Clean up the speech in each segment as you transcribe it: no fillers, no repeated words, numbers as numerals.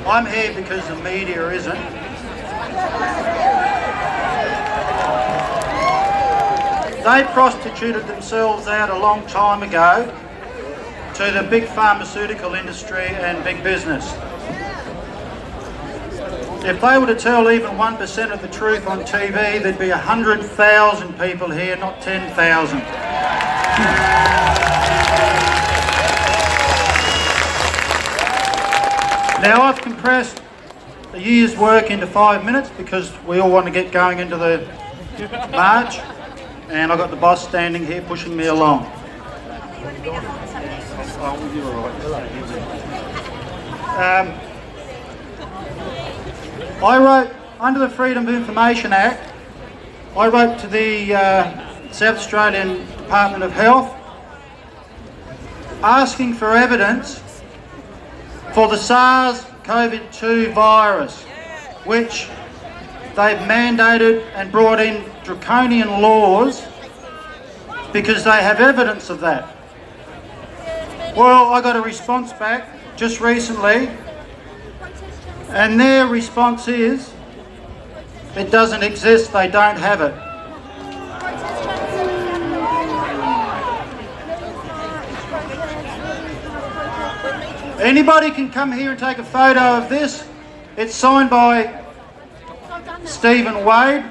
I'm here because the media isn't. They prostituted themselves out a long time ago to the big pharmaceutical industry and big business. If they were to tell even 1% of the truth on TV, there'd be 100,000 people here, not 10,000. Now, I've compressed a year's work into 5 minutes because we all want to get going into the march, and I've got the boss standing here pushing me along. I wrote, under the Freedom of Information Act, I wrote to the South Australian Department of Health asking for evidence for the SARS-CoV-2 virus, which they've mandated and brought in draconian laws because they have evidence of that. Well, I got a response back just recently, and their response is, it doesn't exist, they don't have it. Anybody can come here and take a photo of this. It's signed by Stephen Wade,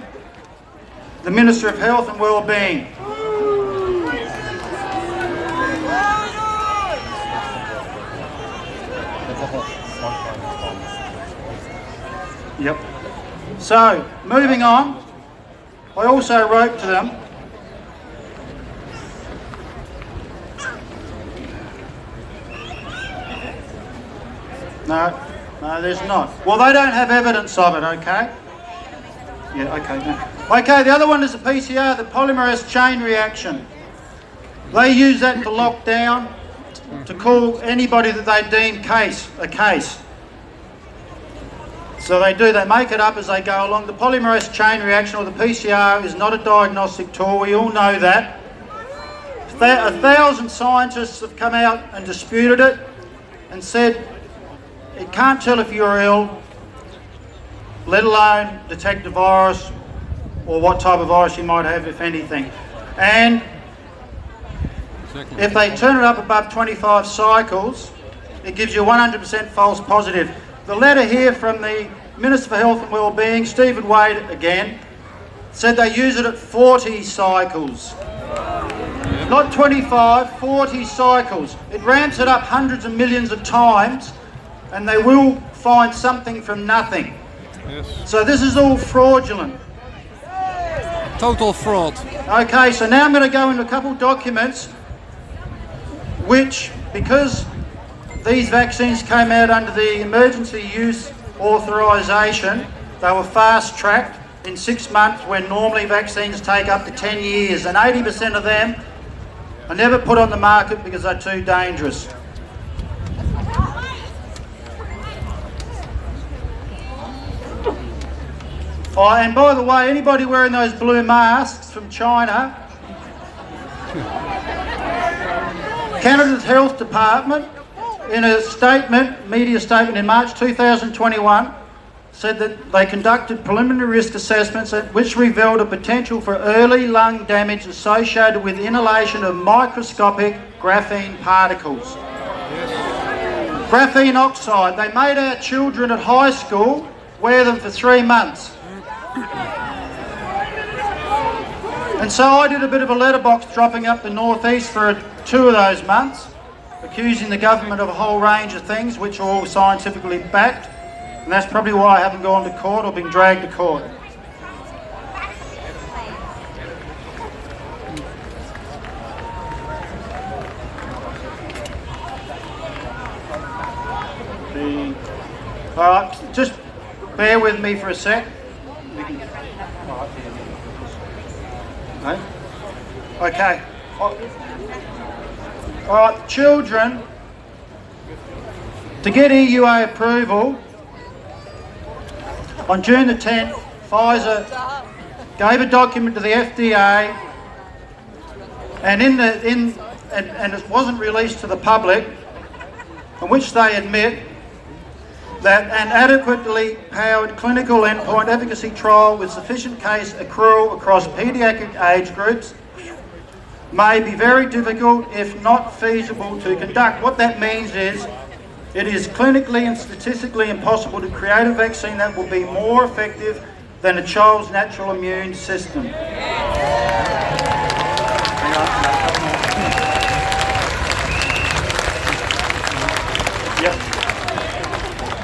the Minister of Health and Wellbeing. Yep. So, moving on, I also wrote to them No, there's not. Well, they don't have evidence of it, okay? Yeah, okay. No. Okay, the other one is the PCR, the polymerase chain reaction. They use that to lock down, to call anybody that they deem a case. So they make it up as they go along. The polymerase chain reaction, or the PCR, is not a diagnostic tool. We all know that. 1,000 scientists have come out and disputed it and said it can't tell if you're ill, let alone detect a virus or what type of virus you might have, if anything. And if they turn it up above 25 cycles, it gives you 100% false positive. The letter here from the Minister for Health and Wellbeing, Stephen Wade again, said they use it at 40 cycles. Not 25, 40 cycles. It ramps it up hundreds of millions of times, and they will find something from nothing. Yes. So this is all fraudulent. Total fraud. Okay, so now I'm going to go into a couple of documents which, because these vaccines came out under the emergency use authorisation, they were fast-tracked in 6 months when normally vaccines take up to 10 years, and 80% of them are never put on the market because they're too dangerous. Oh, and by the way, anybody wearing those blue masks from China, Canada's Health Department, in a statement, media statement in March 2021, said that they conducted preliminary risk assessments which revealed a potential for early lung damage associated with inhalation of microscopic graphene particles. Yes. Graphene oxide. They made our children at high school wear them for 3 months. And so I did a bit of a letterbox dropping up the northeast for 2 of those months, accusing the government of a whole range of things which are all scientifically backed, and that's probably why I haven't gone to court or been dragged to court. Alright, just bear with me for a sec. Okay. Alright, children, to get EUA approval, on June the 10th, Pfizer gave a document to the FDA, and it wasn't released to the public, in which they admit that an adequately powered clinical endpoint efficacy trial with sufficient case accrual across paediatric age groups may be very difficult, if not feasible, to conduct. What that means is it is clinically and statistically impossible to create a vaccine that will be more effective than a child's natural immune system.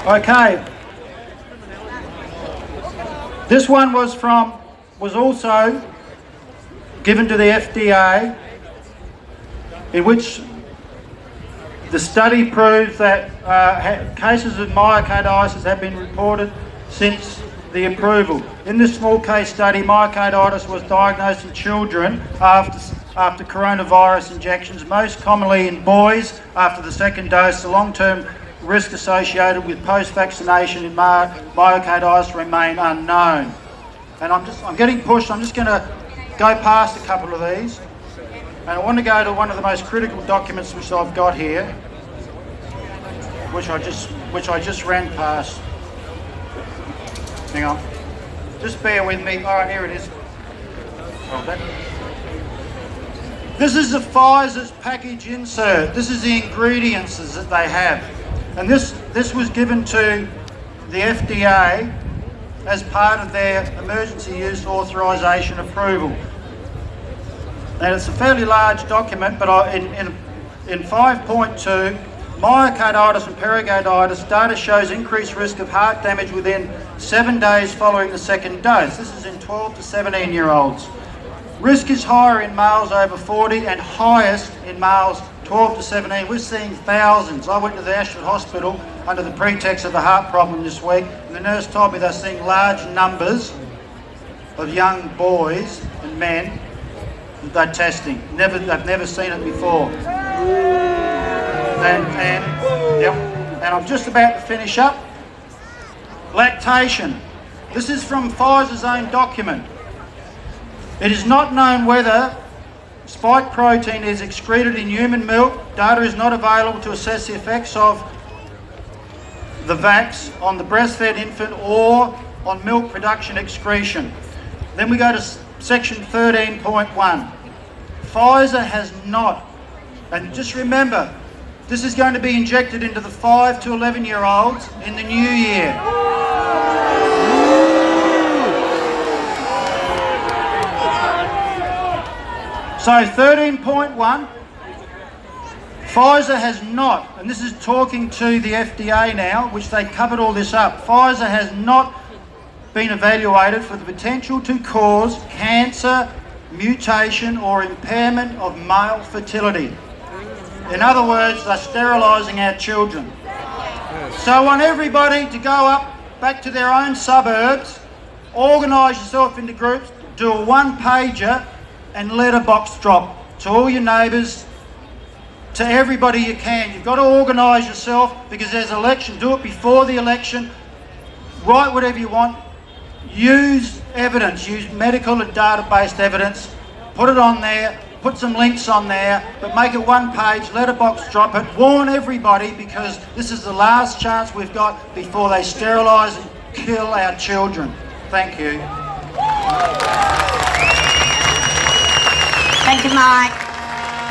Okay. This one was also given to the FDA, in which the study proves that cases of myocarditis have been reported since the approval. In this small case study, myocarditis was diagnosed in children after coronavirus injections, most commonly in boys after the second dose. The long-term risk associated with post-vaccination in myocarditis remain unknown. And I'm getting pushed. I'm just going to go past a couple of these, and I want to go to one of the most critical documents which I've got here, which I just ran past. Hang on, just bear with me. All right, here it is. This is the Pfizer's package insert. This is the ingredients that they have. And this was given to the FDA as part of their emergency use authorisation approval. And it's a fairly large document, but in 5.2, myocarditis and pericarditis data shows increased risk of heart damage within 7 days following the second dose. This is in 12 to 17-year-olds. Risk is higher in males over 40 and highest in males 12 to 17. We're seeing thousands. I went to the Ashford Hospital under the pretext of a heart problem this week, and the nurse told me they're seeing large numbers of young boys and men that they're testing. They've never seen it before. And I'm just about to finish up. Lactation. This is from Pfizer's own document. It is not known whether spike protein is excreted in human milk. Data is not available to assess the effects of the vax on the breastfed infant or on milk production excretion. Then we go to section 13.1. Pfizer has not, and just remember, this is going to be injected into the 5 to 11-year-olds in the new year. So 13.1, Pfizer has not, and this is talking to the FDA now, which they covered all this up, Pfizer has not been evaluated for the potential to cause cancer, mutation or impairment of male fertility. In other words, they're sterilising our children. So I want everybody to go up back to their own suburbs, organise yourself into groups, do a one-pager and letterbox drop to all your neighbours, to everybody you can. You've got to organise yourself because there's an election. Do it before the election. Write whatever you want. Use evidence. Use medical and data-based evidence. Put it on there. Put some links on there. But make it one page. Letterbox drop it. Warn everybody because this is the last chance we've got before they sterilise and kill our children. Thank you. Thank you, Mike.